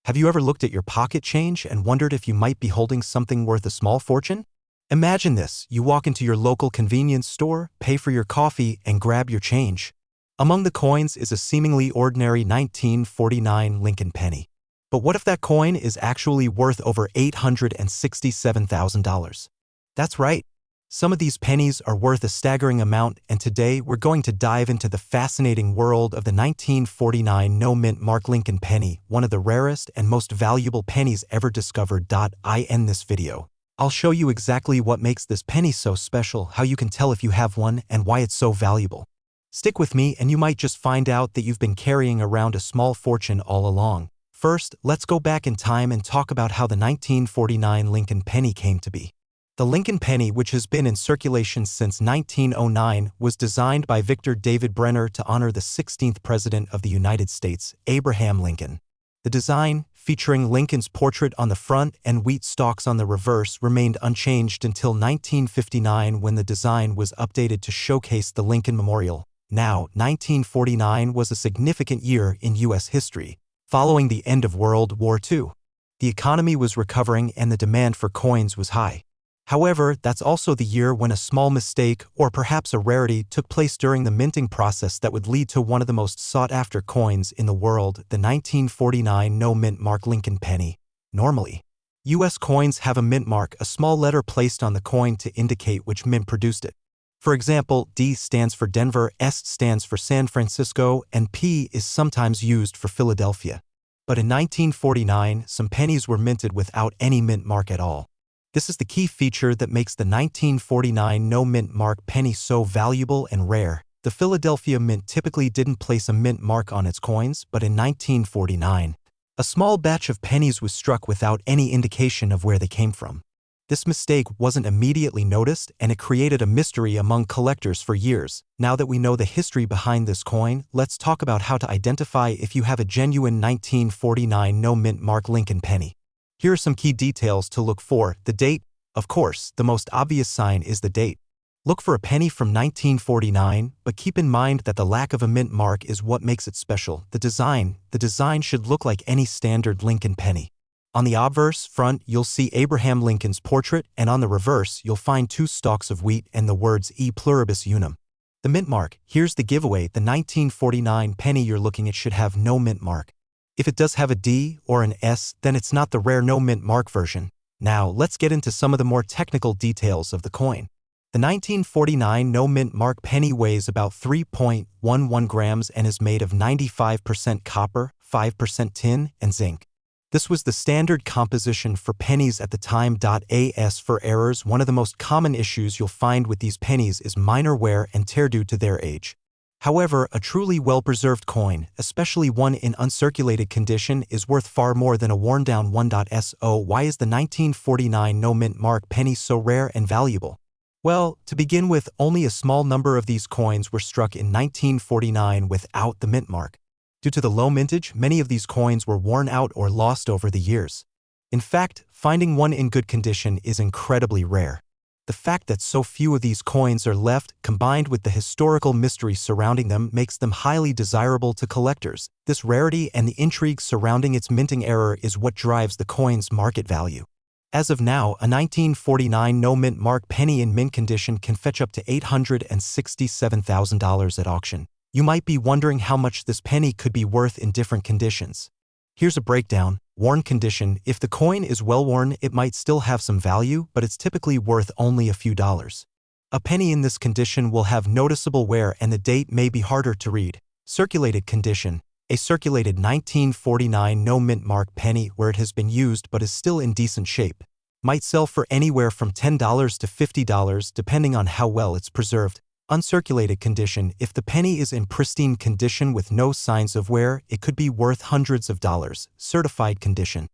Have you ever looked at your pocket change and wondered if you might be holding something worth a small fortune? Imagine this: you walk into your local convenience store, pay for your coffee, and grab your change. Among the coins is a seemingly ordinary 1949 Lincoln penny. But what if that coin is actually worth over $867,000? That's right. Some of these pennies are worth a staggering amount, and today we're going to dive into the fascinating world of the 1949 no-mint mark Lincoln penny, one of the rarest and most valuable pennies ever discovered. In this video, I'll show you exactly what makes this penny so special, how you can tell if you have one, and why it's so valuable. Stick with me and you might just find out that you've been carrying around a small fortune all along. First, let's go back in time and talk about how the 1949 Lincoln penny came to be. The Lincoln penny, which has been in circulation since 1909, was designed by Victor David Brenner to honor the 16th President of the United States, Abraham Lincoln. The design, featuring Lincoln's portrait on the front and wheat stalks on the reverse, remained unchanged until 1959 when the design was updated to showcase the Lincoln Memorial. Now, 1949 was a significant year in U.S. history. Following the end of World War II, the economy was recovering and the demand for coins was high. However, that's also the year when a small mistake, or perhaps a rarity, took place during the minting process that would lead to one of the most sought-after coins in the world, the 1949 no-mint mark Lincoln penny. Normally, U.S. coins have a mint mark, a small letter placed on the coin to indicate which mint produced it. For example, D stands for Denver, S stands for San Francisco, and P is sometimes used for Philadelphia. But in 1949, some pennies were minted without any mint mark at all. This is the key feature that makes the 1949 no-mint mark penny so valuable and rare. The Philadelphia Mint typically didn't place a mint mark on its coins, but in 1949, a small batch of pennies was struck without any indication of where they came from. This mistake wasn't immediately noticed, and it created a mystery among collectors for years. Now that we know the history behind this coin, let's talk about how to identify if you have a genuine 1949 no-mint mark Lincoln penny. Here are some key details to look for. The date. Of course, the most obvious sign is the date. Look for a penny from 1949, but keep in mind that the lack of a mint mark is what makes it special. The design should look like any standard Lincoln penny. On the obverse front, you'll see Abraham Lincoln's portrait, and on the reverse, you'll find two stalks of wheat and the words E pluribus unum. The mint mark. Here's the giveaway: the 1949 penny you're looking at should have no mint mark. If it does have a D or an S, then it's not the rare no-mint mark version. Now, let's get into some of the more technical details of the coin. The 1949 no-mint mark penny weighs about 3.11 grams and is made of 95% copper, 5% tin, and zinc. This was the standard composition for pennies at the time. As for errors, one of the most common issues you'll find with these pennies is minor wear and tear due to their age. However, a truly well-preserved coin, especially one in uncirculated condition, is worth far more than a worn-down one. So why is the 1949 no-mint mark penny so rare and valuable? Well, to begin with, only a small number of these coins were struck in 1949 without the mint mark. Due to the low mintage, many of these coins were worn out or lost over the years. In fact, finding one in good condition is incredibly rare. The fact that so few of these coins are left, combined with the historical mystery surrounding them, makes them highly desirable to collectors. This rarity and the intrigue surrounding its minting era is what drives the coin's market value. As of now, a 1949 no-mint mark penny in mint condition can fetch up to $867,000 at auction. You might be wondering how much this penny could be worth in different conditions. Here's a breakdown. Worn condition. If the coin is well worn, it might still have some value, but it's typically worth only a few dollars. A penny in this condition will have noticeable wear and the date may be harder to read. Circulated condition. A circulated 1949 no-mint mark penny, where it has been used but is still in decent shape, might sell for anywhere from $10 to $50 depending on how well it's preserved. Uncirculated condition. If the penny is in pristine condition with no signs of wear, it could be worth hundreds of dollars. Certified condition.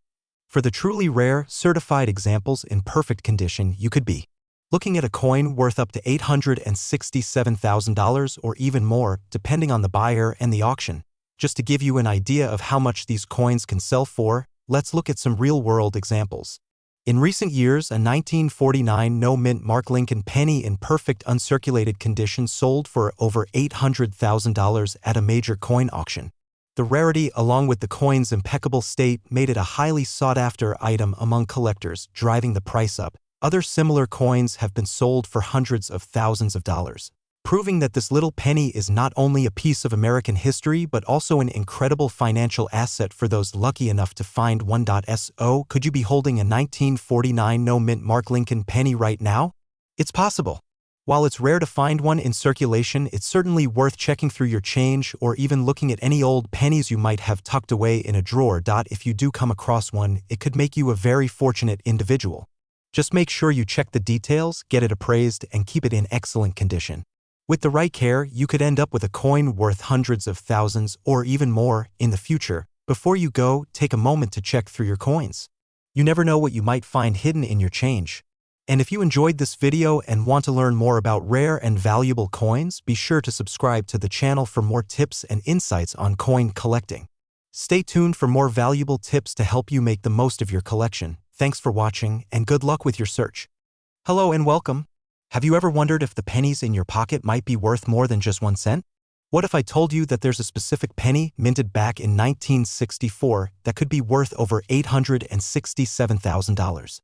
For the truly rare, certified examples in perfect condition, you could be looking at a coin worth up to $867,000 or even more, depending on the buyer and the auction. Just to give you an idea of how much these coins can sell for, let's look at some real-world examples. In recent years, a 1949 no-mint mark Lincoln penny in perfect uncirculated condition sold for over $800,000 at a major coin auction. The rarity, along with the coin's impeccable state, made it a highly sought-after item among collectors, driving the price up. Other similar coins have been sold for hundreds of thousands of dollars, proving that this little penny is not only a piece of American history but also an incredible financial asset for those lucky enough to find one. So, could you be holding a 1949 no-mint Mark Lincoln penny right now? It's possible. While it's rare to find one in circulation, it's certainly worth checking through your change or even looking at any old pennies you might have tucked away in a drawer. If you do come across one, it could make you a very fortunate individual. Just make sure you check the details, get it appraised, and keep it in excellent condition. With the right care, you could end up with a coin worth hundreds of thousands or even more in the future. Before you go, take a moment to check through your coins. You never know what you might find hidden in your change. And if you enjoyed this video and want to learn more about rare and valuable coins, be sure to subscribe to the channel for more tips and insights on coin collecting. Stay tuned for more valuable tips to help you make the most of your collection. Thanks for watching, and good luck with your search. Hello and welcome. Have you ever wondered if the pennies in your pocket might be worth more than just 1 cent? What if I told you that there's a specific penny minted back in 1964 that could be worth over $867,000?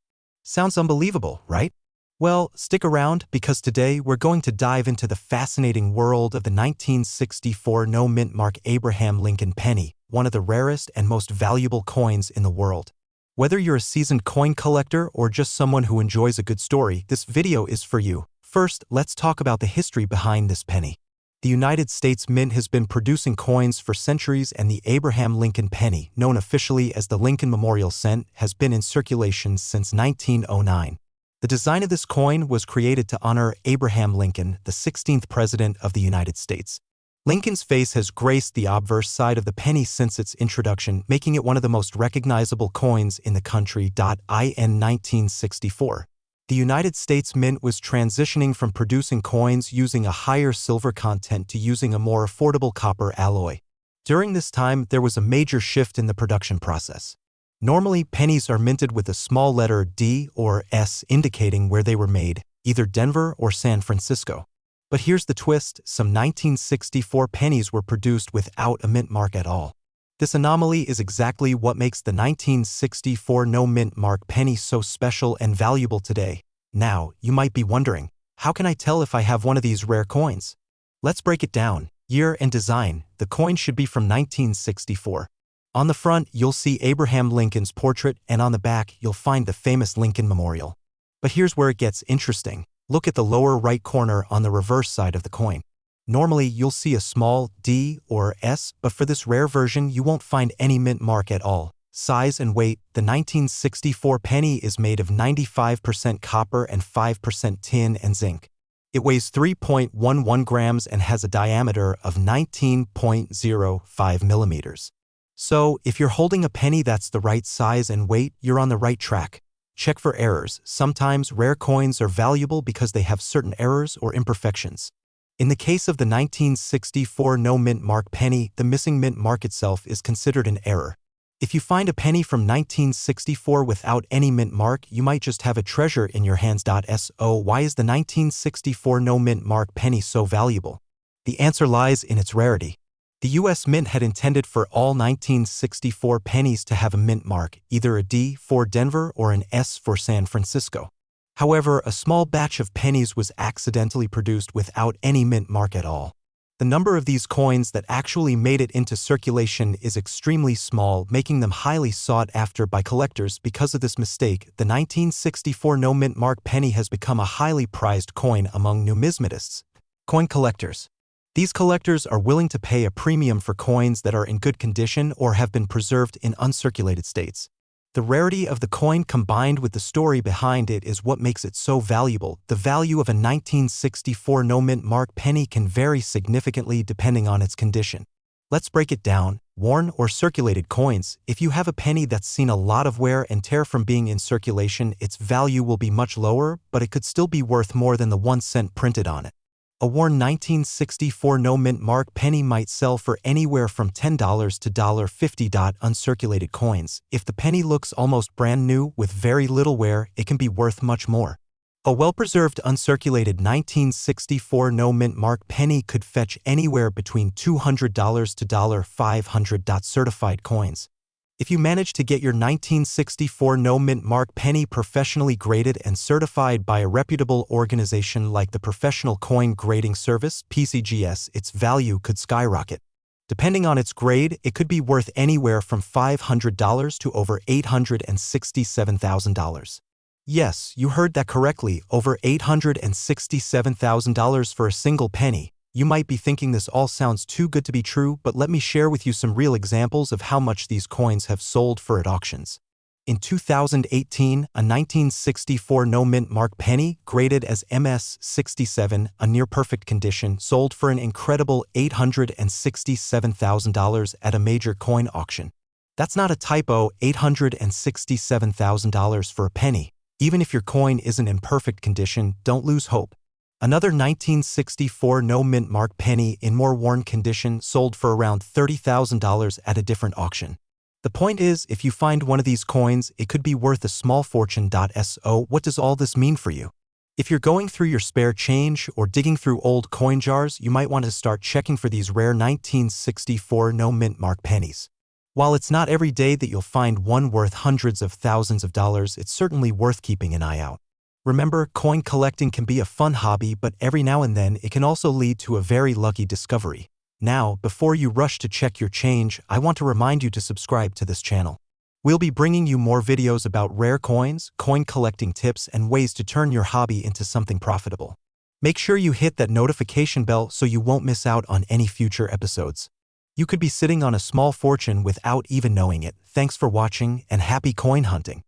Sounds unbelievable, right? Well, stick around because today we're going to dive into the fascinating world of the 1964 no-mint Mark Abraham Lincoln penny, one of the rarest and most valuable coins in the world. Whether you're a seasoned coin collector or just someone who enjoys a good story, this video is for you. First, let's talk about the history behind this penny. The United States Mint has been producing coins for centuries, and the Abraham Lincoln penny, known officially as the Lincoln Memorial Cent, has been in circulation since 1909. The design of this coin was created to honor Abraham Lincoln, the 16th President of the United States. Lincoln's face has graced the obverse side of the penny since its introduction, making it one of the most recognizable coins in the country. In 1964. The United States Mint was transitioning from producing coins using a higher silver content to using a more affordable copper alloy. During this time, there was a major shift in the production process. Normally, pennies are minted with a small letter D or S indicating where they were made, either Denver or San Francisco. But here's the twist: some 1964 pennies were produced without a mint mark at all. This anomaly is exactly what makes the 1964 no-mint Mark penny so special and valuable today. Now, you might be wondering, how can I tell if I have one of these rare coins? Let's break it down. Year and design. The coin should be from 1964. On the front, you'll see Abraham Lincoln's portrait, and on the back, you'll find the famous Lincoln Memorial. But here's where it gets interesting. Look at the lower right corner on the reverse side of the coin. Normally, you'll see a small D or S, but for this rare version, you won't find any mint mark at all. Size and weight. The 1964 penny is made of 95% copper and 5% tin and zinc. It weighs 3.11 grams and has a diameter of 19.05 millimeters. So, if you're holding a penny that's the right size and weight, you're on the right track. Check for errors. Sometimes rare coins are valuable because they have certain errors or imperfections. In the case of the 1964 no-mint Mark penny, the missing mint mark itself is considered an error. If you find a penny from 1964 without any mint mark, you might just have a treasure in your hands. So why is the 1964 no-mint Mark penny so valuable? The answer lies in its rarity. The U.S. Mint had intended for all 1964 pennies to have a mint mark, either a D for Denver or an S for San Francisco. However, a small batch of pennies was accidentally produced without any mint mark at all. The number of these coins that actually made it into circulation is extremely small, making them highly sought after by collectors. Because of this mistake, the 1964 no-mint Mark penny has become a highly prized coin among numismatists, coin collectors. These collectors are willing to pay a premium for coins that are in good condition or have been preserved in uncirculated states. The rarity of the coin combined with the story behind it is what makes it so valuable. The value of a 1964 no-mint Mark penny can vary significantly depending on its condition. Let's break it down. Worn or circulated coins. If you have a penny that's seen a lot of wear and tear from being in circulation, its value will be much lower, but it could still be worth more than the 1 cent printed on it. A worn 1964 no-mint Mark penny might sell for anywhere from $10 to $50. Uncirculated coins. If the penny looks almost brand new with very little wear, it can be worth much more. A well-preserved uncirculated 1964 no-mint mark penny could fetch anywhere between $200 to $500. Certified coins. If you manage to get your 1964 no-mint mark penny professionally graded and certified by a reputable organization like the Professional Coin Grading Service (PCGS), its value could skyrocket. Depending on its grade, it could be worth anywhere from $500 to over $867,000. Yes, you heard that correctly, over $867,000 for a single penny. You might be thinking this all sounds too good to be true, but let me share with you some real examples of how much these coins have sold for at auctions. In 2018, a 1964 no-mint mark penny, graded as MS-67, a near-perfect condition, sold for an incredible $867,000 at a major coin auction. That's not a typo, $867,000 for a penny. Even if your coin isn't in perfect condition, don't lose hope. Another 1964 no-mint mark penny in more worn condition sold for around $30,000 at a different auction. The point is, if you find one of these coins, it could be worth a small fortune. So, what does all this mean for you? If you're going through your spare change or digging through old coin jars, you might want to start checking for these rare 1964 no-mint mark pennies. While it's not every day that you'll find one worth hundreds of thousands of dollars, it's certainly worth keeping an eye out. Remember, coin collecting can be a fun hobby, but every now and then it can also lead to a very lucky discovery. Now, before you rush to check your change, I want to remind you to subscribe to this channel. We'll be bringing you more videos about rare coins, coin collecting tips, and ways to turn your hobby into something profitable. Make sure you hit that notification bell so you won't miss out on any future episodes. You could be sitting on a small fortune without even knowing it. Thanks for watching and happy coin hunting.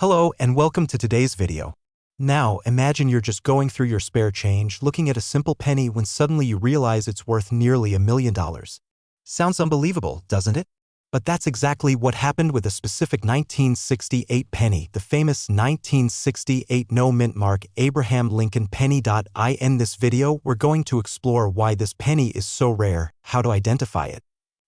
Hello and welcome to today's video. Now, imagine you're just going through your spare change, looking at a simple penny when suddenly you realize it's worth nearly $1 million. Sounds unbelievable, doesn't it? But that's exactly what happened with a specific 1968 penny, the famous 1968 no-mint mark Abraham Lincoln penny. In this video, we're going to explore why this penny is so rare, how to identify it,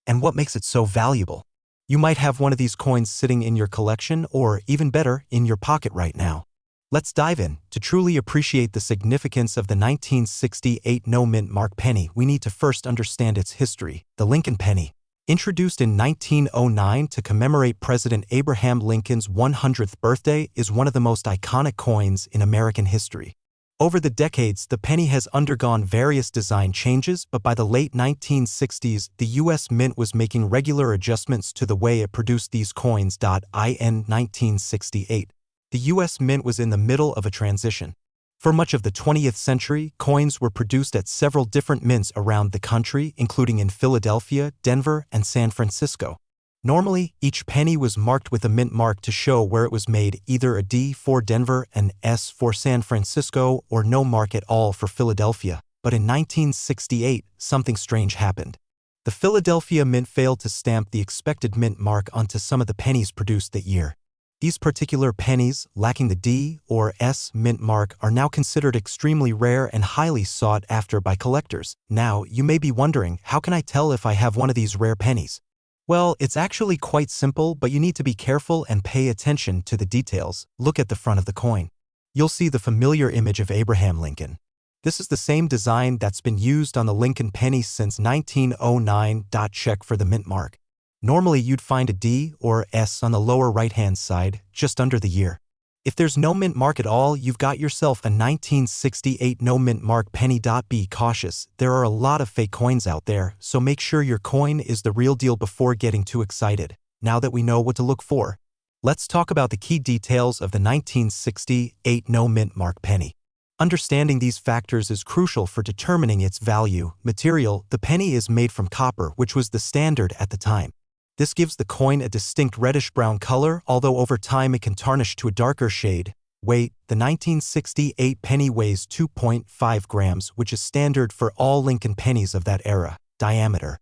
and what makes it so valuable. You might have one of these coins sitting in your collection, or even better, in your pocket right now. Let's dive in. To truly appreciate the significance of the 1968 no-mint mark penny, we need to first understand its history. The Lincoln penny, introduced in 1909 to commemorate President Abraham Lincoln's 100th birthday, is one of the most iconic coins in American history. Over the decades, the penny has undergone various design changes, but by the late 1960s, the U.S. Mint was making regular adjustments to the way it produced these coins. In 1968, the U.S. Mint was in the middle of a transition. For much of the 20th century, coins were produced at several different mints around the country, including in Philadelphia, Denver, and San Francisco. Normally, each penny was marked with a mint mark to show where it was made, either a D for Denver, an S for San Francisco, or no mark at all for Philadelphia. But in 1968, something strange happened. The Philadelphia Mint failed to stamp the expected mint mark onto some of the pennies produced that year. These particular pennies, lacking the D or S mint mark, are now considered extremely rare and highly sought after by collectors. Now, you may be wondering, how can I tell if I have one of these rare pennies? Well, it's actually quite simple, but you need to be careful and pay attention to the details. Look at the front of the coin. You'll see the familiar image of Abraham Lincoln. This is the same design that's been used on the Lincoln penny since 1909. Check for the mint mark. Normally, you'd find a D or S on the lower right-hand side, just under the year. If there's no mint mark at all, you've got yourself a 1968 no mint mark penny. Be cautious, there are a lot of fake coins out there, so make sure your coin is the real deal before getting too excited. Now that we know what to look for, let's talk about the key details of the 1968 no mint mark penny. Understanding these factors is crucial for determining its value. Material: the penny is made from copper, which was the standard at the time. This gives the coin a distinct reddish-brown color, although over time it can tarnish to a darker shade. Weight: the 1968 penny weighs 2.5 grams, which is standard for all Lincoln pennies of that era. Diameter: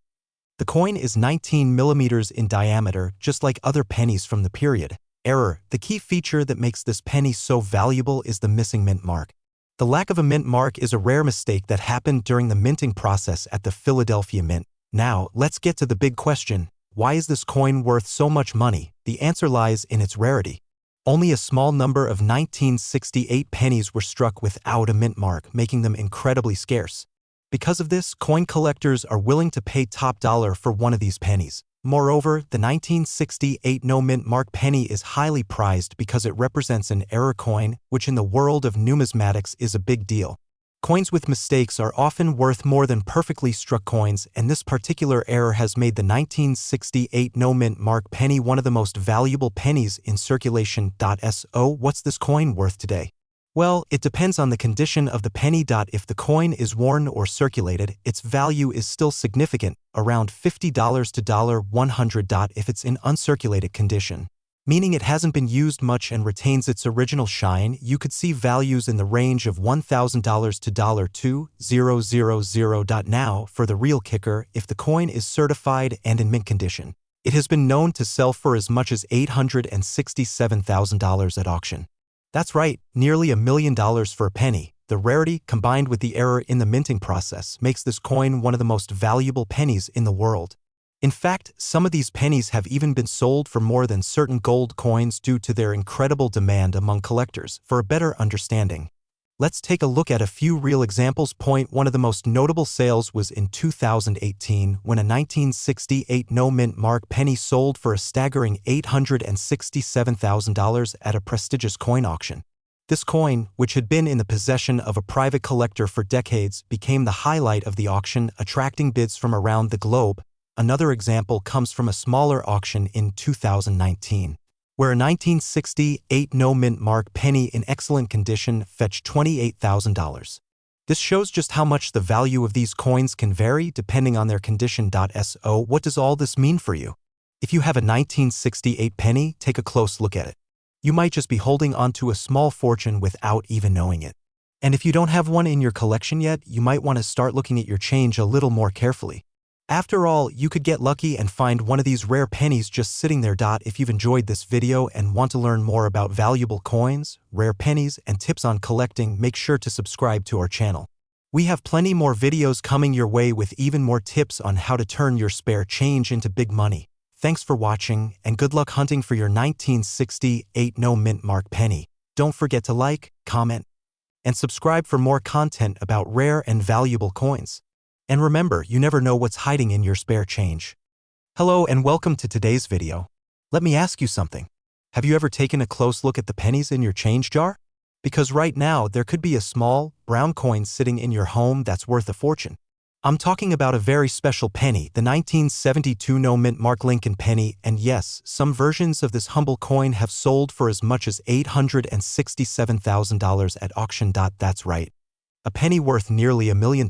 the coin is 19 millimeters in diameter, just like other pennies from the period. Error: the key feature that makes this penny so valuable is the missing mint mark. The lack of a mint mark is a rare mistake that happened during the minting process at the Philadelphia Mint. Now, let's get to the big question. Why is this coin worth so much money? The answer lies in its rarity. Only a small number of 1968 pennies were struck without a mint mark, making them incredibly scarce. Because of this, coin collectors are willing to pay top dollar for one of these pennies. Moreover, the 1968 no-mint mark penny is highly prized because it represents an error coin, which in the world of numismatics is a big deal. Coins with mistakes are often worth more than perfectly struck coins, and this particular error has made the 1968 no-mint mark penny one of the most valuable pennies in circulation. So, what's this coin worth today? Well, it depends on the condition of the penny. If the coin is worn or circulated, its value is still significant, around $50 to $100 if it's in uncirculated condition, meaning it hasn't been used much and retains its original shine. You could see values in the range of $1,000 to $2,000. Now, for the real kicker, if the coin is certified and in mint condition, it has been known to sell for as much as $867,000 at auction. That's right, nearly $1 million for a penny. The rarity, combined with the error in the minting process, makes this coin one of the most valuable pennies in the world. In fact, some of these pennies have even been sold for more than certain gold coins due to their incredible demand among collectors. For a better understanding, let's take a look at a few real examples. Point one of the most notable sales was in 2018 when a 1968 no-mint mark penny sold for a staggering $867,000 at a prestigious coin auction. This coin, which had been in the possession of a private collector for decades, became the highlight of the auction, attracting bids from around the globe. Another example comes from a smaller auction in 2019, where a 1968 no-mint mark penny in excellent condition fetched $28,000. This shows just how much the value of these coins can vary depending on their condition. So, what does all this mean for you? If you have a 1968 penny, take a close look at it. You might just be holding onto a small fortune without even knowing it. And if you don't have one in your collection yet, you might want to start looking at your change a little more carefully. After all, you could get lucky and find one of these rare pennies just sitting there. If you've enjoyed this video and want to learn more about valuable coins, rare pennies, and tips on collecting, make sure to subscribe to our channel. We have plenty more videos coming your way with even more tips on how to turn your spare change into big money. Thanks for watching, and good luck hunting for your 1968 no-mint mark penny. Don't forget to like, comment, and subscribe for more content about rare and valuable coins. And remember, you never know what's hiding in your spare change. Hello and welcome to today's video. Let me ask you something. Have you ever taken a close look at the pennies in your change jar? Because right now, there could be a small, brown coin sitting in your home that's worth a fortune. I'm talking about a very special penny, the 1972 no-mint mark Lincoln penny, and yes, some versions of this humble coin have sold for as much as $867,000 at auction. That's right, a penny worth nearly $1 million.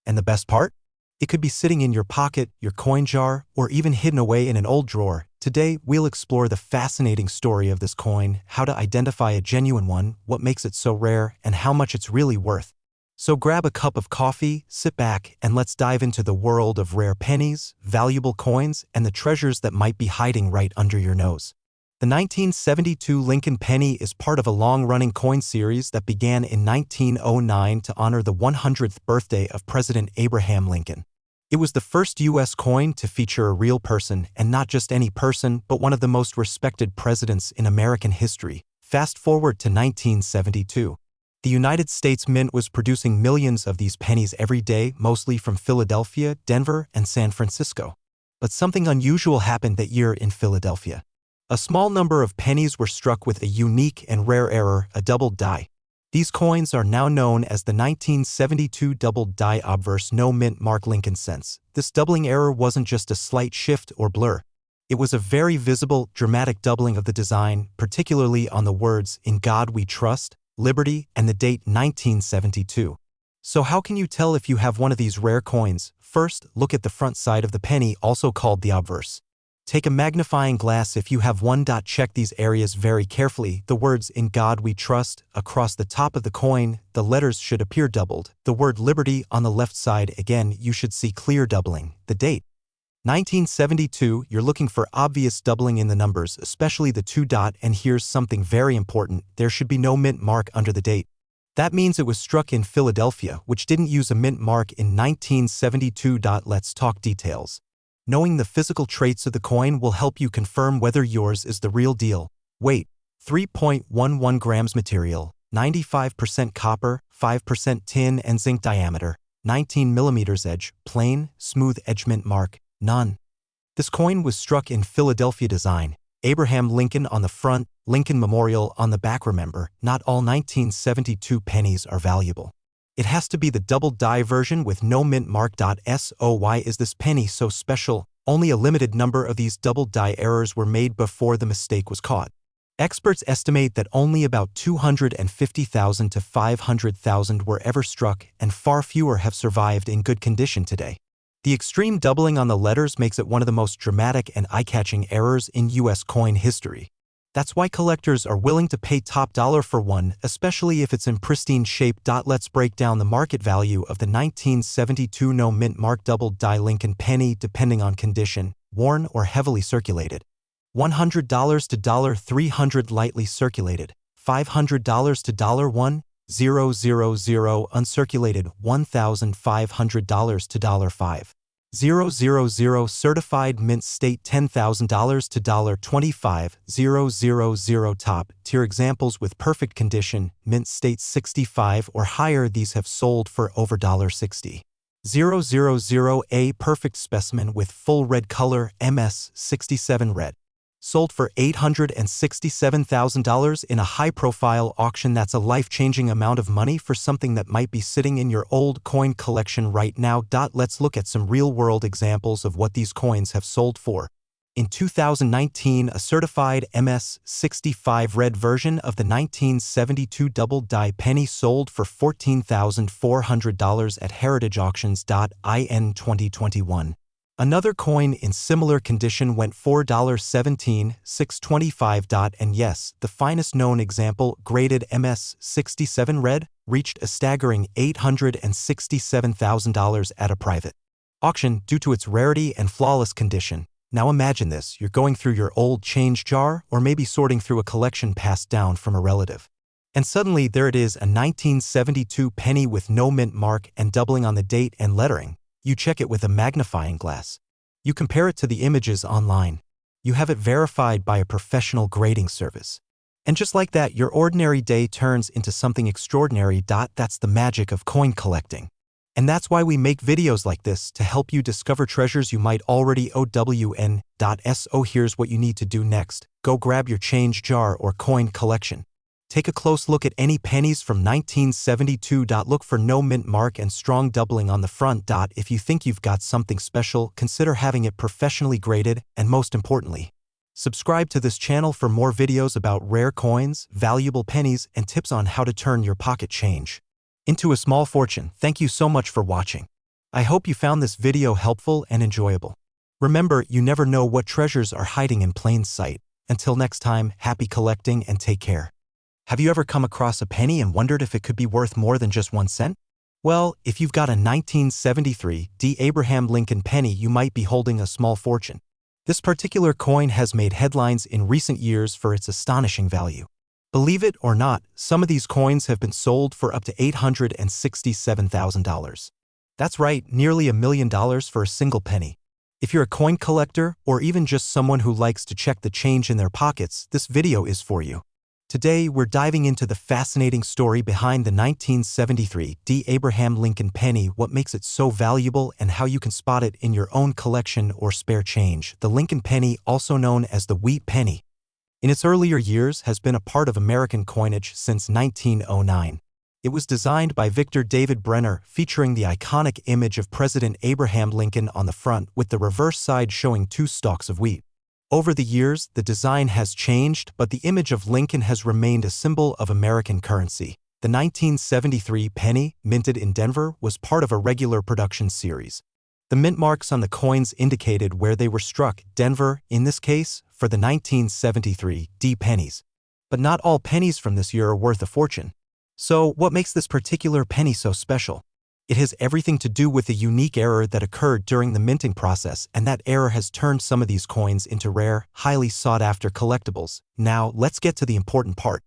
And the best part? It could be sitting in your pocket, your coin jar, or even hidden away in an old drawer. Today, we'll explore the fascinating story of this coin, how to identify a genuine one, what makes it so rare, and how much it's really worth. So grab a cup of coffee, sit back, and let's dive into the world of rare pennies, valuable coins, and the treasures that might be hiding right under your nose. The 1972 Lincoln penny is part of a long-running coin series that began in 1909 to honor the 100th birthday of President Abraham Lincoln. It was the first U.S. coin to feature a real person, and not just any person, but one of the most respected presidents in American history. Fast forward to 1972. The United States Mint was producing millions of these pennies every day, mostly from Philadelphia, Denver, and San Francisco. But something unusual happened that year in Philadelphia. A small number of pennies were struck with a unique and rare error, a doubled die. These coins are now known as the 1972 doubled die obverse no-mint mark Lincoln cents. This doubling error wasn't just a slight shift or blur. It was a very visible, dramatic doubling of the design, particularly on the words, "In God We Trust," "Liberty," and the date 1972. So how can you tell if you have one of these rare coins? First, look at the front side of the penny, also called the obverse. Take a magnifying glass if you have one. Check these areas very carefully. The words "In God We Trust" across the top of the coin, the letters should appear doubled. The word "Liberty" on the left side, again, you should see clear doubling. The date 1972, you're looking for obvious doubling in the numbers, especially the 2. And here's something very important, there should be no mint mark under the date. That means it was struck in Philadelphia, which didn't use a mint mark in 1972. Let's talk details. Knowing the physical traits of the coin will help you confirm whether yours is the real deal. Wait, 3.11 grams material, 95% copper, 5% tin and zinc diameter, 19 millimeters edge, plain, smooth edge mint mark, none. This coin was struck in Philadelphia design. Abraham Lincoln on the front, Lincoln Memorial on the back. Remember, not all 1972 pennies are valuable. It has to be the double die version with no mint mark. So why is this penny so special? Only a limited number of these double die errors were made before the mistake was caught. Experts estimate that only about 250,000 to 500,000 were ever struck, and far fewer have survived in good condition today. The extreme doubling on the letters makes it one of the most dramatic and eye-catching errors in U.S. coin history. That's why collectors are willing to pay top dollar for one, especially if it's in pristine shape. Let's break down the market value of the 1972 no mint mark double die Lincoln penny depending on condition, worn or heavily circulated. $100 to $300 lightly circulated, $500 to $1,000 uncirculated, $1,500 to $5,000 certified mint state, $10,000 to $25,000 top tier examples with perfect condition, mint state 65 or higher. These have sold for over $60,000. A perfect specimen with full red color, MS 67 red, sold for $867,000 in a high-profile auction. That's a life-changing amount of money for something that might be sitting in your old coin collection right now. Let's look at some real-world examples of what these coins have sold for. In 2019, a certified MS 65 red version of the 1972 double die penny sold for $14,400 at Heritage Auctions. In 2021. Another coin in similar condition went $4.17,625. And yes, the finest known example, graded MS 67 red, reached a staggering $867,000 at a private auction due to its rarity and flawless condition. Now imagine this, you're going through your old change jar or maybe sorting through a collection passed down from a relative. And suddenly there it is, a 1972 penny with no mint mark and doubling on the date and lettering. You check it with a magnifying glass. You compare it to the images online. You have it verified by a professional grading service. And just like that, your ordinary day turns into something extraordinary. That's the magic of coin collecting. And that's why we make videos like this, to help you discover treasures you might already own. So here's what you need to do next. Go grab your change jar or coin collection. Take a close look at any pennies from 1972. Look for no mint mark and strong doubling on the front. If you think you've got something special, consider having it professionally graded, and most importantly, subscribe to this channel for more videos about rare coins, valuable pennies, and tips on how to turn your pocket change into a small fortune. Thank you so much for watching. I hope you found this video helpful and enjoyable. Remember, you never know what treasures are hiding in plain sight. Until next time, happy collecting and take care. Have you ever come across a penny and wondered if it could be worth more than just 1 cent? Well, if you've got a 1973 Abraham Lincoln penny, you might be holding a small fortune. This particular coin has made headlines in recent years for its astonishing value. Believe it or not, some of these coins have been sold for up to $867,000. That's right, nearly $1 million for a single penny. If you're a coin collector, or even just someone who likes to check the change in their pockets, this video is for you. Today, we're diving into the fascinating story behind the 1973 Abraham Lincoln penny, what makes it so valuable, and how you can spot it in your own collection or spare change. The Lincoln penny, also known as the wheat penny, in its earlier years has been a part of American coinage since 1909. It was designed by Victor David Brenner, featuring the iconic image of President Abraham Lincoln on the front, with the reverse side showing 2 stalks of wheat. Over the years, the design has changed, but the image of Lincoln has remained a symbol of American currency. The 1973 penny, minted in Denver, was part of a regular production series. The mint marks on the coins indicated where they were struck, Denver, in this case, for the 1973 pennies. But not all pennies from this year are worth a fortune. So, what makes this particular penny so special? It has everything to do with a unique error that occurred during the minting process, and that error has turned some of these coins into rare, highly sought-after collectibles. Now, let's get to the important part.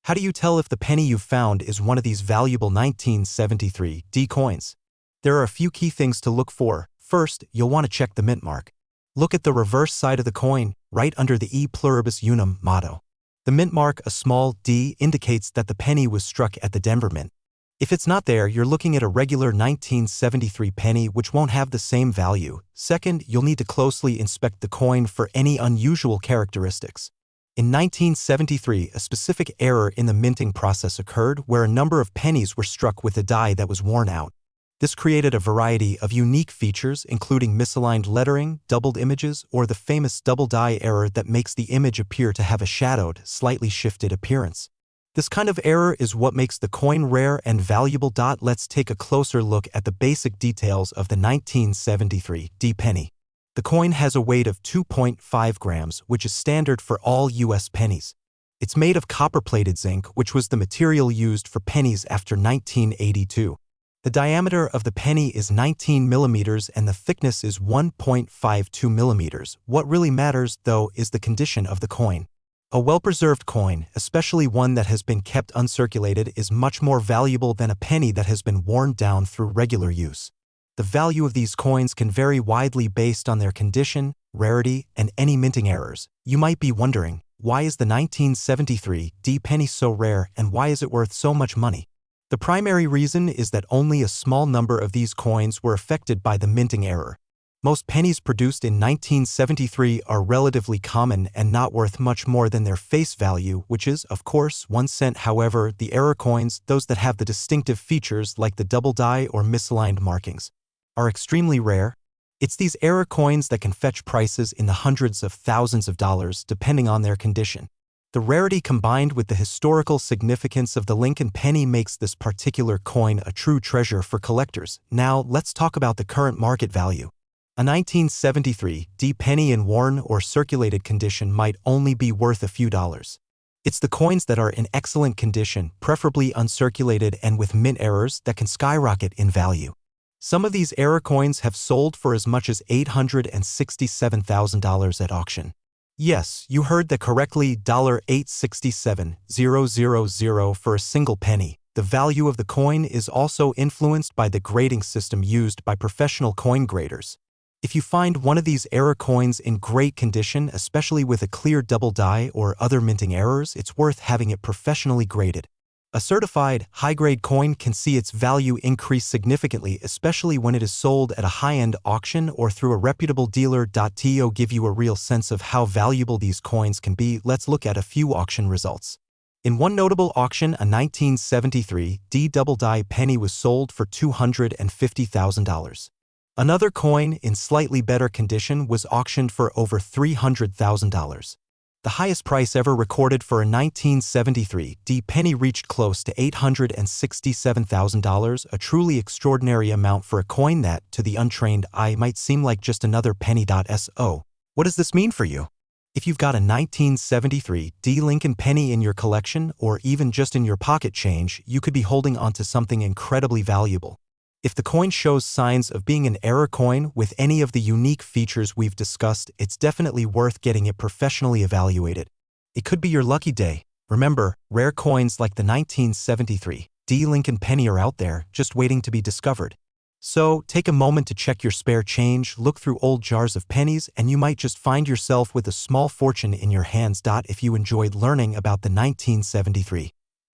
How do you tell if the penny you've found is one of these valuable 1973 coins? There are a few key things to look for. First, you'll want to check the mint mark. Look at the reverse side of the coin, right under the E pluribus unum motto. The mint mark, a small d, indicates that the penny was struck at the Denver Mint. If it's not there, you're looking at a regular 1973 penny, which won't have the same value. Second, you'll need to closely inspect the coin for any unusual characteristics. In 1973, a specific error in the minting process occurred where a number of pennies were struck with a die that was worn out. This created a variety of unique features, including misaligned lettering, doubled images, or the famous double die error that makes the image appear to have a shadowed, slightly shifted appearance. This kind of error is what makes the coin rare and valuable. Let's take a closer look at the basic details of the 1973 D penny. The coin has a weight of 2.5 grams, which is standard for all U.S. pennies. It's made of copper-plated zinc, which was the material used for pennies after 1982. The diameter of the penny is 19 millimeters and the thickness is 1.52 millimeters. What really matters, though, is the condition of the coin. A well-preserved coin, especially one that has been kept uncirculated, is much more valuable than a penny that has been worn down through regular use. The value of these coins can vary widely based on their condition, rarity, and any minting errors. You might be wondering, why is the 1973 D penny so rare and why is it worth so much money? The primary reason is that only a small number of these coins were affected by the minting error. Most pennies produced in 1973 are relatively common and not worth much more than their face value, which is, of course, 1 cent. However, the error coins, those that have the distinctive features like the double die or misaligned markings, are extremely rare. It's these error coins that can fetch prices in the hundreds of thousands of dollars depending on their condition. The rarity combined with the historical significance of the Lincoln penny makes this particular coin a true treasure for collectors. Now, let's talk about the current market value. A 1973 D penny in worn or circulated condition might only be worth a few dollars. It's the coins that are in excellent condition, preferably uncirculated and with mint errors, that can skyrocket in value. Some of these error coins have sold for as much as $867,000 at auction. Yes, you heard that correctly, $867,000 for a single penny. The value of the coin is also influenced by the grading system used by professional coin graders. If you find one of these error coins in great condition, especially with a clear double die or other minting errors, it's worth having it professionally graded. A certified, high-grade coin can see its value increase significantly, especially when it is sold at a high-end auction or through a reputable dealer. To give you a real sense of how valuable these coins can be, let's look at a few auction results. In one notable auction, a 1973 D double die penny was sold for $250,000. Another coin in slightly better condition was auctioned for over $300,000. The highest price ever recorded for a 1973 D penny reached close to $867,000, a truly extraordinary amount for a coin that, to the untrained eye, might seem like just another penny. So, what does this mean for you? If you've got a 1973 D Lincoln penny in your collection, or even just in your pocket change, you could be holding onto something incredibly valuable. If the coin shows signs of being an error coin with any of the unique features we've discussed, it's definitely worth getting it professionally evaluated. It could be your lucky day. Remember, rare coins like the 1973 D Lincoln penny are out there, just waiting to be discovered. So, take a moment to check your spare change, look through old jars of pennies, and you might just find yourself with a small fortune in your hands. If you enjoyed learning about the 1973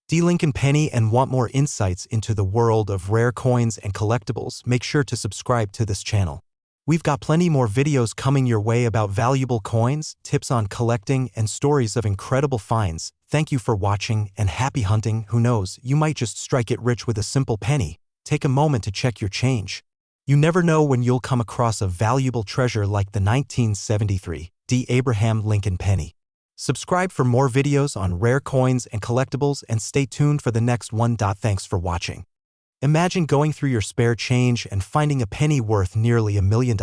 D Lincoln penny and want more insights into the world of rare coins and collectibles, make sure to subscribe to this channel. We've got plenty more videos coming your way about valuable coins, tips on collecting, and stories of incredible finds. Thank you for watching, and happy hunting. Who knows, you might just strike it rich with a simple penny. Take a moment to check your change. You never know when you'll come across a valuable treasure like the 1973 D Abraham Lincoln penny. Subscribe for more videos on rare coins and collectibles, and stay tuned for the next one. Thanks for watching. Imagine going through your spare change and finding a penny worth nearly $1 million.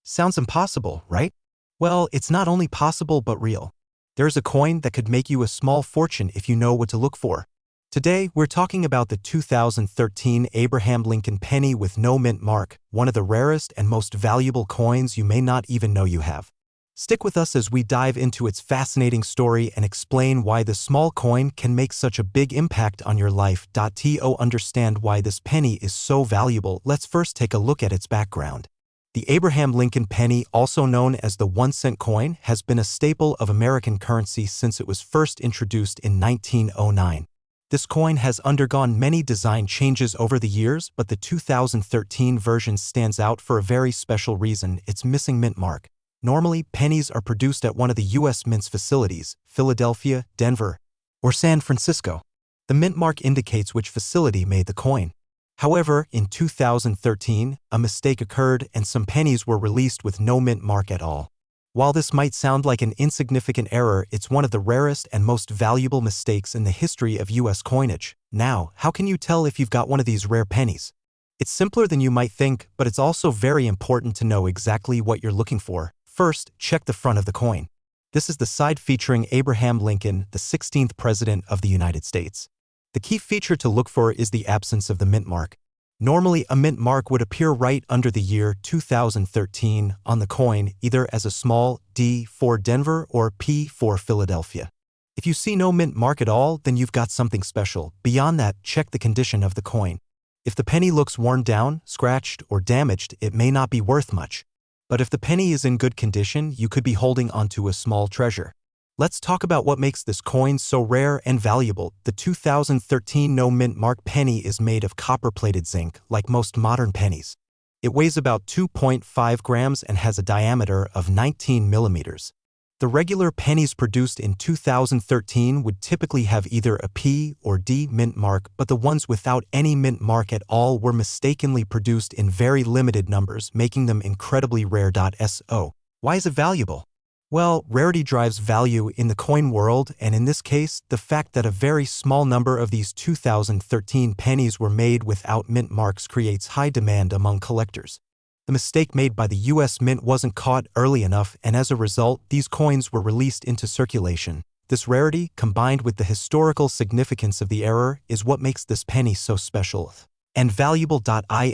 Sounds impossible, right? Well, it's not only possible but real. There's a coin that could make you a small fortune if you know what to look for. Today, we're talking about the 2013 Abraham Lincoln penny with no mint mark, one of the rarest and most valuable coins you may not even know you have. Stick with us as we dive into its fascinating story and explain why this small coin can make such a big impact on your life. To understand why this penny is so valuable, let's first take a look at its background. The Abraham Lincoln penny, also known as the 1-cent coin, has been a staple of American currency since it was first introduced in 1909. This coin has undergone many design changes over the years, but the 2013 version stands out for a very special reason: its missing mint mark. Normally, pennies are produced at one of the U.S. Mint's facilities, Philadelphia, Denver, or San Francisco. The mint mark indicates which facility made the coin. However, in 2013, a mistake occurred and some pennies were released with no mint mark at all. While this might sound like an insignificant error, it's one of the rarest and most valuable mistakes in the history of U.S. coinage. Now, how can you tell if you've got one of these rare pennies? It's simpler than you might think, but it's also very important to know exactly what you're looking for. First, check the front of the coin. This is the side featuring Abraham Lincoln, the 16th President of the United States. The key feature to look for is the absence of the mint mark. Normally, a mint mark would appear right under the year 2013 on the coin, either as a small D for Denver or P for Philadelphia. If you see no mint mark at all, then you've got something special. Beyond that, check the condition of the coin. If the penny looks worn down, scratched, or damaged, it may not be worth much. But if the penny is in good condition, you could be holding onto a small treasure. Let's talk about what makes this coin so rare and valuable. The 2013 no mint mark penny is made of copper-plated zinc, like most modern pennies. It weighs about 2.5 grams and has a diameter of 19 millimeters. The regular pennies produced in 2013 would typically have either a P or D mint mark, but the ones without any mint mark at all were mistakenly produced in very limited numbers, making them incredibly rare. So, why is it valuable? Well, rarity drives value in the coin world, and in this case, the fact that a very small number of these 2013 pennies were made without mint marks creates high demand among collectors. The mistake made by the U.S. Mint wasn't caught early enough, and as a result, these coins were released into circulation. This rarity, combined with the historical significance of the error, is what makes this penny so special and valuable.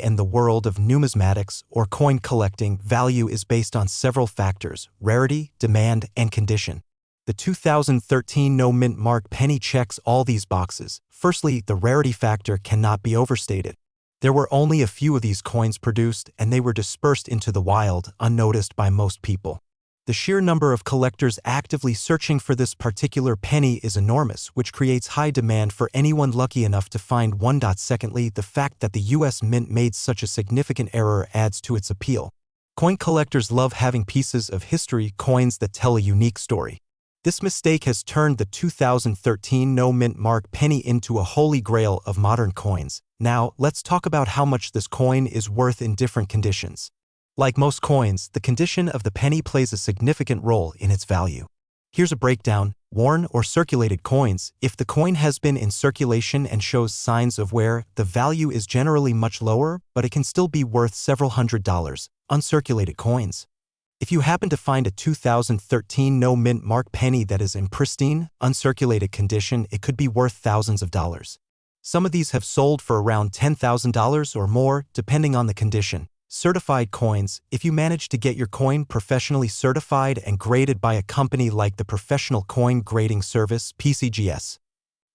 In the world of numismatics, or coin collecting, value is based on several factors: rarity, demand, and condition. The 2013 no mint mark penny checks all these boxes. Firstly, the rarity factor cannot be overstated. There were only a few of these coins produced, and they were dispersed into the wild, unnoticed by most people. The sheer number of collectors actively searching for this particular penny is enormous, which creates high demand for anyone lucky enough to find one. Secondly, the fact that the U.S. Mint made such a significant error adds to its appeal. Coin collectors love having pieces of history, coins that tell a unique story. This mistake has turned the 2013 no mint mark penny into a holy grail of modern coins. Now, let's talk about how much this coin is worth in different conditions. Like most coins, the condition of the penny plays a significant role in its value. Here's a breakdown. Worn or circulated coins. If the coin has been in circulation and shows signs of wear, the value is generally much lower, but it can still be worth several $100s. Uncirculated coins. If you happen to find a 2013 no mint mark penny that is in pristine, uncirculated condition, it could be worth thousands of dollars. Some of these have sold for around $10,000 or more, depending on the condition. Certified coins. If you manage to get your coin professionally certified and graded by a company like the Professional Coin Grading Service (PCGS)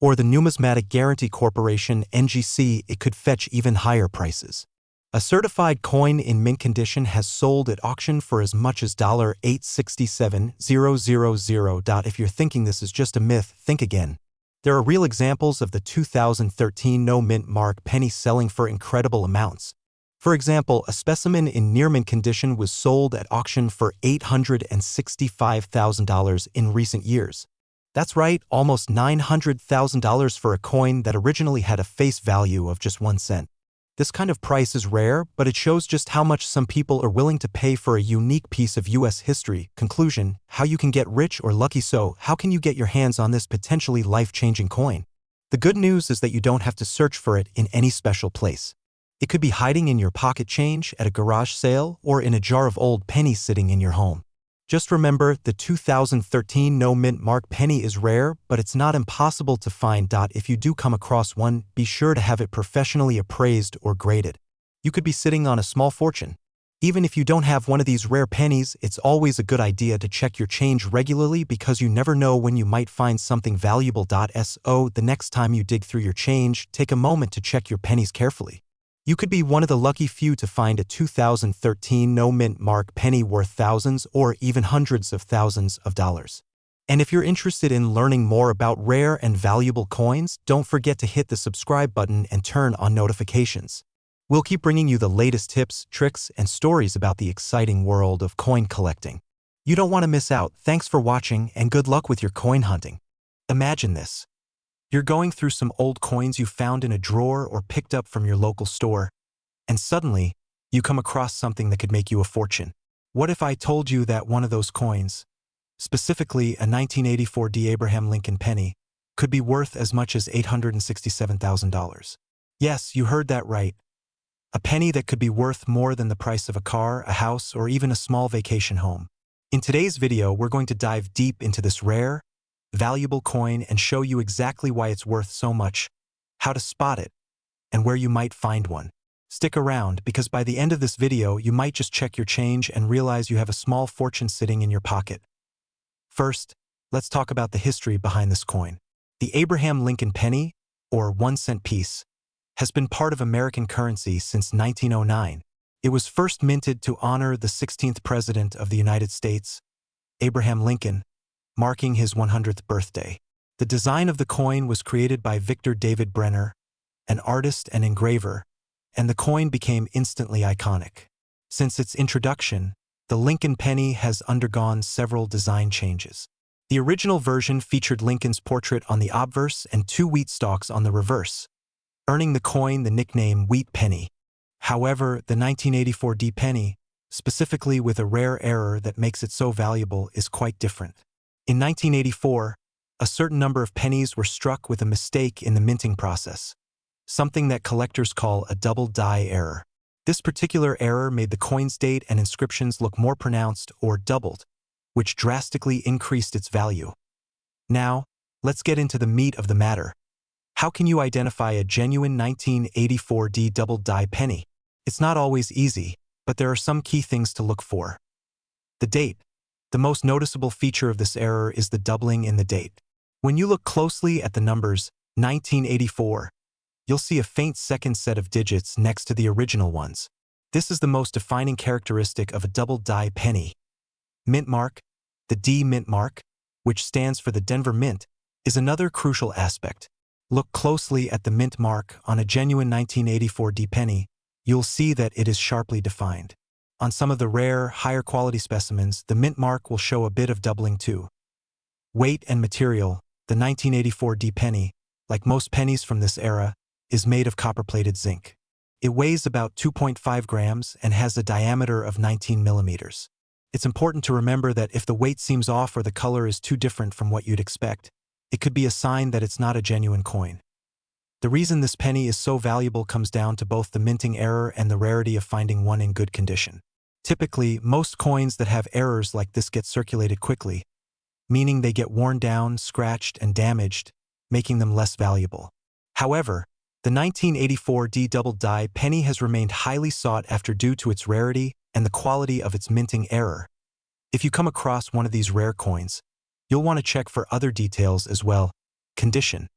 or the Numismatic Guarantee Corporation (NGC), it could fetch even higher prices. A certified coin in mint condition has sold at auction for as much as $867,000. If you're thinking this is just a myth, think again. There are real examples of the 2013 no mint mark penny selling for incredible amounts. For example, a specimen in near-mint condition was sold at auction for $865,000 in recent years. That's right, almost $900,000 for a coin that originally had a face value of just 1 cent. This kind of price is rare, but it shows just how much some people are willing to pay for a unique piece of U.S. history. Conclusion: how you can get rich or lucky. So, how can you get your hands on this potentially life-changing coin? The good news is that you don't have to search for it in any special place. It could be hiding in your pocket change, at a garage sale, or in a jar of old pennies sitting in your home. Just remember, the 2013 no mint mark penny is rare, but it's not impossible to find. If you do come across one, be sure to have it professionally appraised or graded. You could be sitting on a small fortune. Even if you don't have one of these rare pennies, it's always a good idea to check your change regularly because you never know when you might find something valuable. So, the next time you dig through your change, take a moment to check your pennies carefully. You could be one of the lucky few to find a 2013 no-mint mark penny worth thousands or even hundreds of thousands of dollars. And if you're interested in learning more about rare and valuable coins, don't forget to hit the subscribe button and turn on notifications. We'll keep bringing you the latest tips, tricks, and stories about the exciting world of coin collecting. You don't want to miss out. Thanks for watching and good luck with your coin hunting. Imagine this. You're going through some old coins you found in a drawer or picked up from your local store, and suddenly, you come across something that could make you a fortune. What if I told you that one of those coins, specifically a 1984 D. Abraham Lincoln penny, could be worth as much as $867,000? Yes, you heard that right. A penny that could be worth more than the price of a car, a house, or even a small vacation home. In today's video, we're going to dive deep into this rare, valuable coin and show you exactly why it's worth so much, how to spot it, and where you might find one. Stick around, because by the end of this video, you might just check your change and realize you have a small fortune sitting in your pocket. First, let's talk about the history behind this coin. The Abraham Lincoln penny, or 1-cent piece, has been part of American currency since 1909. It was first minted to honor the 16th President of the United States, Abraham Lincoln, marking his 100th birthday. The design of the coin was created by Victor David Brenner, an artist and engraver, and the coin became instantly iconic. Since its introduction, the Lincoln penny has undergone several design changes. The original version featured Lincoln's portrait on the obverse and 2 wheat stalks on the reverse, earning the coin the nickname Wheat Penny. However, the 1984 D penny, specifically with a rare error that makes it so valuable, is quite different. In 1984, a certain number of pennies were struck with a mistake in the minting process, something that collectors call a double die error. This particular error made the coin's date and inscriptions look more pronounced or doubled, which drastically increased its value. Now, let's get into the meat of the matter. How can you identify a genuine 1984 D double die penny? It's not always easy, but there are some key things to look for. The date. The most noticeable feature of this error is the doubling in the date. When you look closely at the numbers 1984, you'll see a faint second set of digits next to the original ones. This is the most defining characteristic of a double die penny. Mint mark, the D mint mark, which stands for the Denver Mint, is another crucial aspect. Look closely at the mint mark on a genuine 1984 D penny. You'll see that it is sharply defined. On some of the rare, higher quality specimens, the mint mark will show a bit of doubling too. Weight and material. The 1984 D penny, like most pennies from this era, is made of copper-plated zinc. It weighs about 2.5 grams and has a diameter of 19 millimeters. It's important to remember that if the weight seems off or the color is too different from what you'd expect, it could be a sign that it's not a genuine coin. The reason this penny is so valuable comes down to both the minting error and the rarity of finding one in good condition. Typically, most coins that have errors like this get circulated quickly, meaning they get worn down, scratched, and damaged, making them less valuable. However, the 1984 D double die penny has remained highly sought after due to its rarity and the quality of its minting error. If you come across one of these rare coins, you'll want to check for other details as well. Condition.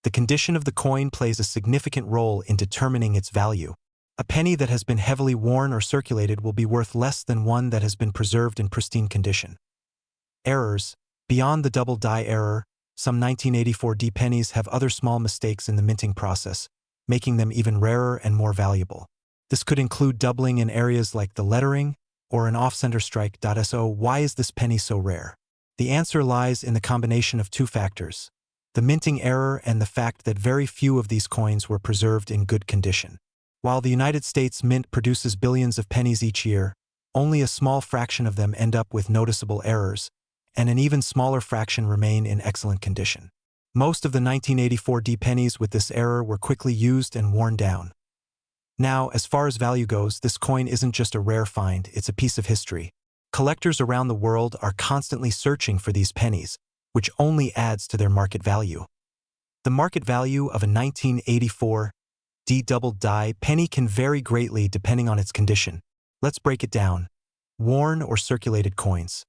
The condition of the coin plays a significant role in determining its value. A penny that has been heavily worn or circulated will be worth less than one that has been preserved in pristine condition. Errors. Beyond the double die error, some 1984 D pennies have other small mistakes in the minting process, making them even rarer and more valuable. This could include doubling in areas like the lettering or an off-center strike. So why is this penny so rare? The answer lies in the combination of 2 factors: the minting error and the fact that very few of these coins were preserved in good condition. While the United States Mint produces billions of pennies each year, only a small fraction of them end up with noticeable errors, and an even smaller fraction remain in excellent condition. Most of the 1984 D pennies with this error were quickly used and worn down. Now, as far as value goes, this coin isn't just a rare find, it's a piece of history. Collectors around the world are constantly searching for these pennies, which only adds to their market value. The market value of a 1984 D double die penny can vary greatly depending on its condition. Let's break it down. Worn or circulated coins.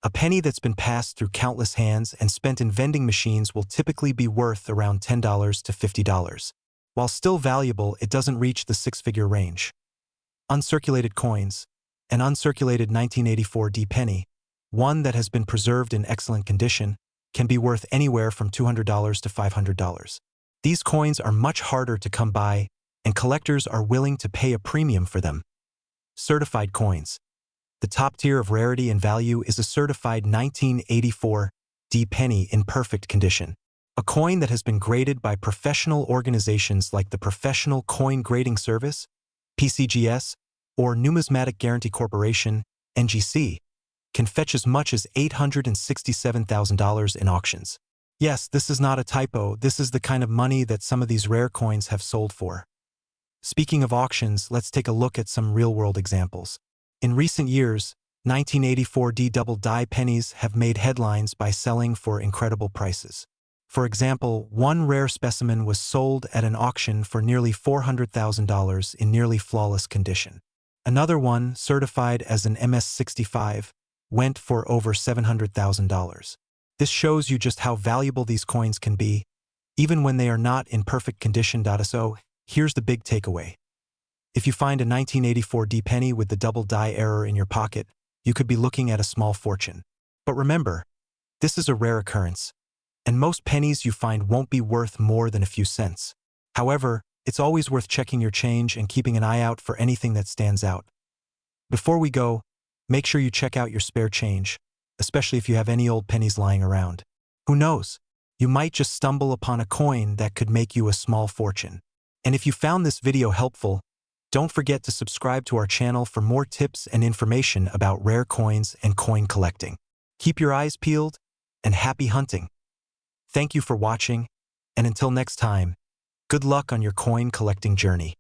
A penny that's been passed through countless hands and spent in vending machines will typically be worth around $10 to $50. While still valuable, it doesn't reach the six-figure range. Uncirculated coins. An uncirculated 1984 D penny, one that has been preserved in excellent condition, can be worth anywhere from $200 to $500. These coins are much harder to come by, and collectors are willing to pay a premium for them. Certified coins. The top tier of rarity and value is a certified 1984 D penny in perfect condition. A coin that has been graded by professional organizations like the Professional Coin Grading Service, PCGS, or Numismatic Guarantee Corporation, NGC, can fetch as much as $867,000 in auctions. Yes, this is not a typo. This is the kind of money that some of these rare coins have sold for. Speaking of auctions, let's take a look at some real-world examples. In recent years, 1984 D double die pennies have made headlines by selling for incredible prices. For example, one rare specimen was sold at an auction for nearly $400,000 in nearly flawless condition. Another one, certified as an MS-65, went for over $700,000. This shows you just how valuable these coins can be, even when they are not in perfect condition. So, here's the big takeaway. If you find a 1984 D penny with the double die error in your pocket, you could be looking at a small fortune. But remember, this is a rare occurrence, and most pennies you find won't be worth more than a few cents. However, it's always worth checking your change and keeping an eye out for anything that stands out. Before we go, make sure you check out your spare change, especially if you have any old pennies lying around. Who knows? You might just stumble upon a coin that could make you a small fortune. And if you found this video helpful, don't forget to subscribe to our channel for more tips and information about rare coins and coin collecting. Keep your eyes peeled, and happy hunting! Thank you for watching, and until next time, good luck on your coin collecting journey.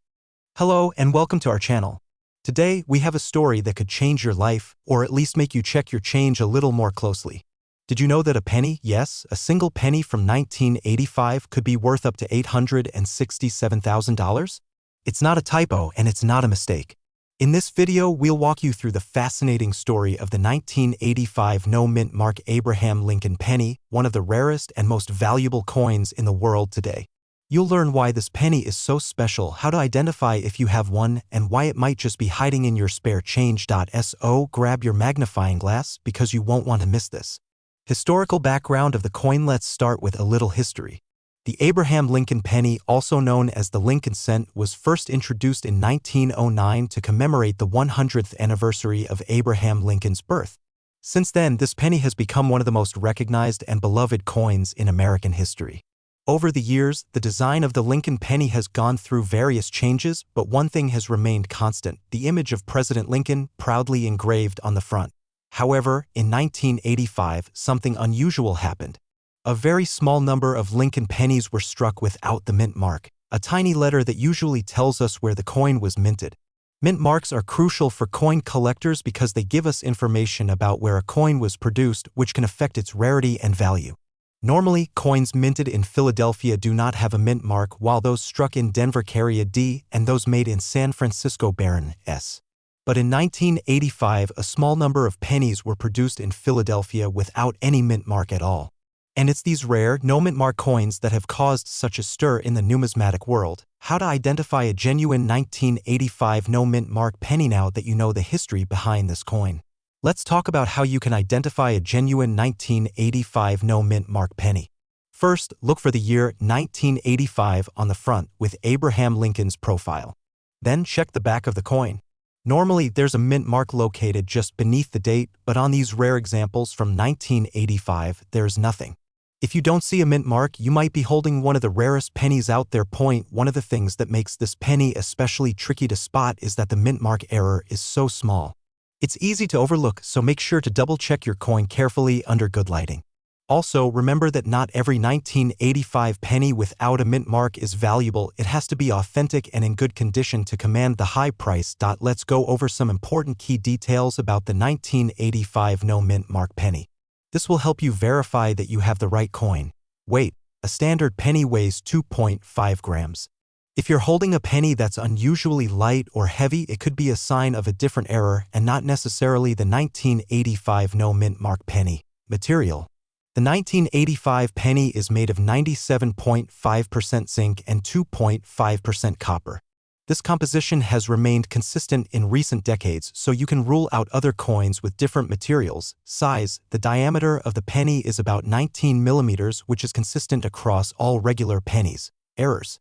Hello and welcome to our channel. Today, we have a story that could change your life, or at least make you check your change a little more closely. Did you know that a penny, yes, a single penny from 1985 could be worth up to $867,000? It's not a typo and it's not a mistake. In this video, we'll walk you through the fascinating story of the 1985 no-mint mark Abraham Lincoln penny, one of the rarest and most valuable coins in the world today. You'll learn why this penny is so special, how to identify if you have one, and why it might just be hiding in your spare change. So grab your magnifying glass because you won't want to miss this. Historical background of the coin. Let's start with a little history. The Abraham Lincoln penny, also known as the Lincoln cent, was first introduced in 1909 to commemorate the 100th anniversary of Abraham Lincoln's birth. Since then, this penny has become one of the most recognized and beloved coins in American history. Over the years, the design of the Lincoln penny has gone through various changes, but one thing has remained constant: the image of President Lincoln proudly engraved on the front. However, in 1985, something unusual happened. A very small number of Lincoln pennies were struck without the mint mark, a tiny letter that usually tells us where the coin was minted. Mint marks are crucial for coin collectors because they give us information about where a coin was produced, which can affect its rarity and value. Normally, coins minted in Philadelphia do not have a mint mark, while those struck in Denver carry a D, and those made in San Francisco bear an S. But in 1985, a small number of pennies were produced in Philadelphia without any mint mark at all. And it's these rare, no-mint mark coins that have caused such a stir in the numismatic world. How to identify a genuine 1985 no-mint mark penny now that you know the history behind this coin. Let's talk about how you can identify a genuine 1985 no-mint mark penny. First, look for the year 1985 on the front with Abraham Lincoln's profile. Then check the back of the coin. Normally, there's a mint mark located just beneath the date, but on these rare examples from 1985, there's nothing. If you don't see a mint mark, you might be holding one of the rarest pennies out there. One of the things that makes this penny especially tricky to spot is that the mint mark error is so small. It's easy to overlook, so make sure to double-check your coin carefully under good lighting. Also, remember that not every 1985 penny without a mint mark is valuable. It has to be authentic and in good condition to command the high price. Let's go over some important key details about the 1985 no mint mark penny. This will help you verify that you have the right coin. Weight. A standard penny weighs 2.5 grams. If you're holding a penny that's unusually light or heavy, it could be a sign of a different error and not necessarily the 1985 no mint mark penny. Material. The 1985 penny is made of 97.5% zinc and 2.5% copper. This composition has remained consistent in recent decades, so you can rule out other coins with different materials. Size: the diameter of the penny is about 19 millimeters, which is consistent across all regular pennies. Errors: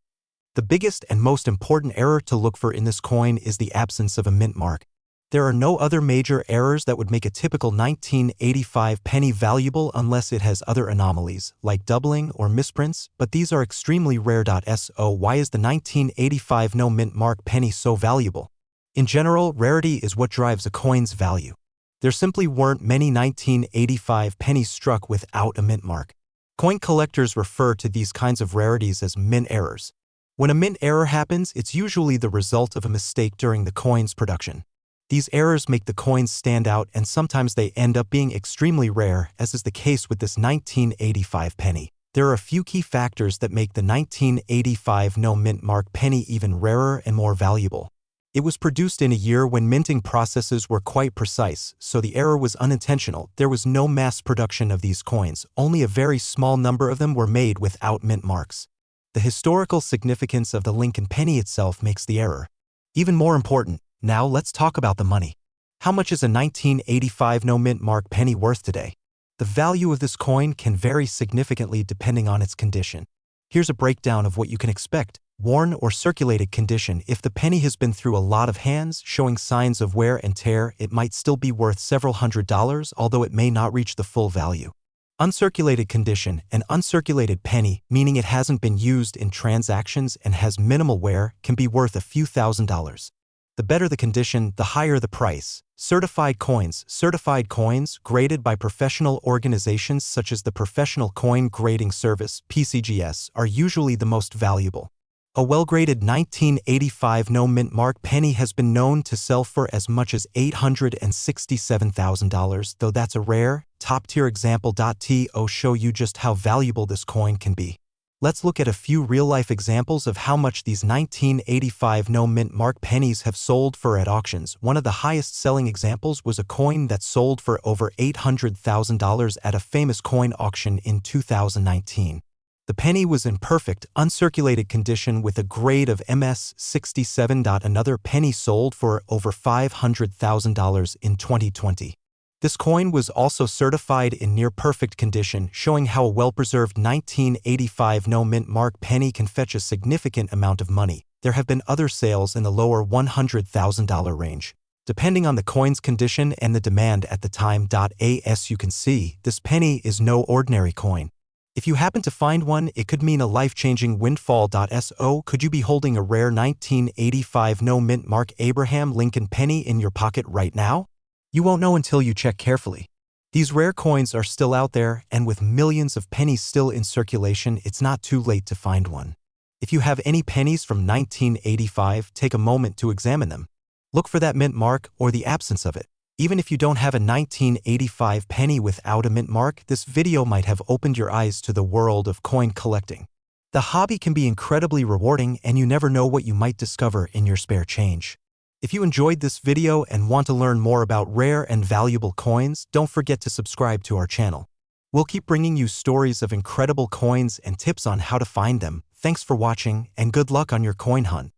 the biggest and most important error to look for in this coin is the absence of a mint mark. There are no other major errors that would make a typical 1985 penny valuable unless it has other anomalies, like doubling or misprints, but these are extremely rare. So why is the 1985 no mint mark penny so valuable? In general, rarity is what drives a coin's value. There simply weren't many 1985 pennies struck without a mint mark. Coin collectors refer to these kinds of rarities as mint errors. When a mint error happens, it's usually the result of a mistake during the coin's production. These errors make the coins stand out, and sometimes they end up being extremely rare, as is the case with this 1985 penny. There are a few key factors that make the 1985 no mint mark penny even rarer and more valuable. It was produced in a year when minting processes were quite precise, so the error was unintentional. There was no mass production of these coins, only a very small number of them were made without mint marks. The historical significance of the Lincoln penny itself makes the error even more important. Now let's talk about the money. How much is a 1985 no mint mark penny worth today? The value of this coin can vary significantly depending on its condition. Here's a breakdown of what you can expect. Worn or circulated condition: if the penny has been through a lot of hands, showing signs of wear and tear, it might still be worth several $100s, although it may not reach the full value. Uncirculated condition: an uncirculated penny, meaning it hasn't been used in transactions and has minimal wear, can be worth a few $1,000s. The better the condition, the higher the price. Certified coins: certified coins, graded by professional organizations such as the Professional Coin Grading Service (PCGS), are usually the most valuable. A well-graded 1985 no mint mark penny has been known to sell for as much as $867,000, though that's a rare, top-tier example. To show you just how valuable this coin can be, let's look at a few real-life examples of how much these 1985 no mint mark pennies have sold for at auctions. One of the highest-selling examples was a coin that sold for over $800,000 at a famous coin auction in 2019. The penny was in perfect, uncirculated condition with a grade of MS67. Another penny sold for over $500,000 in 2020. This coin was also certified in near-perfect condition, showing how a well-preserved 1985 no mint mark penny can fetch a significant amount of money. There have been other sales in the lower $100,000 range, depending on the coin's condition and the demand at the time. As you can see, this penny is no ordinary coin. If you happen to find one, it could mean a life-changing windfall. So could you be holding a rare 1985 no mint mark Abraham Lincoln penny in your pocket right now? You won't know until you check carefully. These rare coins are still out there, and with millions of pennies still in circulation, it's not too late to find one. If you have any pennies from 1985, take a moment to examine them. Look for that mint mark or the absence of it. Even if you don't have a 1985 penny without a mint mark, this video might have opened your eyes to the world of coin collecting. The hobby can be incredibly rewarding, and you never know what you might discover in your spare change. If you enjoyed this video and want to learn more about rare and valuable coins, don't forget to subscribe to our channel. We'll keep bringing you stories of incredible coins and tips on how to find them. Thanks for watching, and good luck on your coin hunt.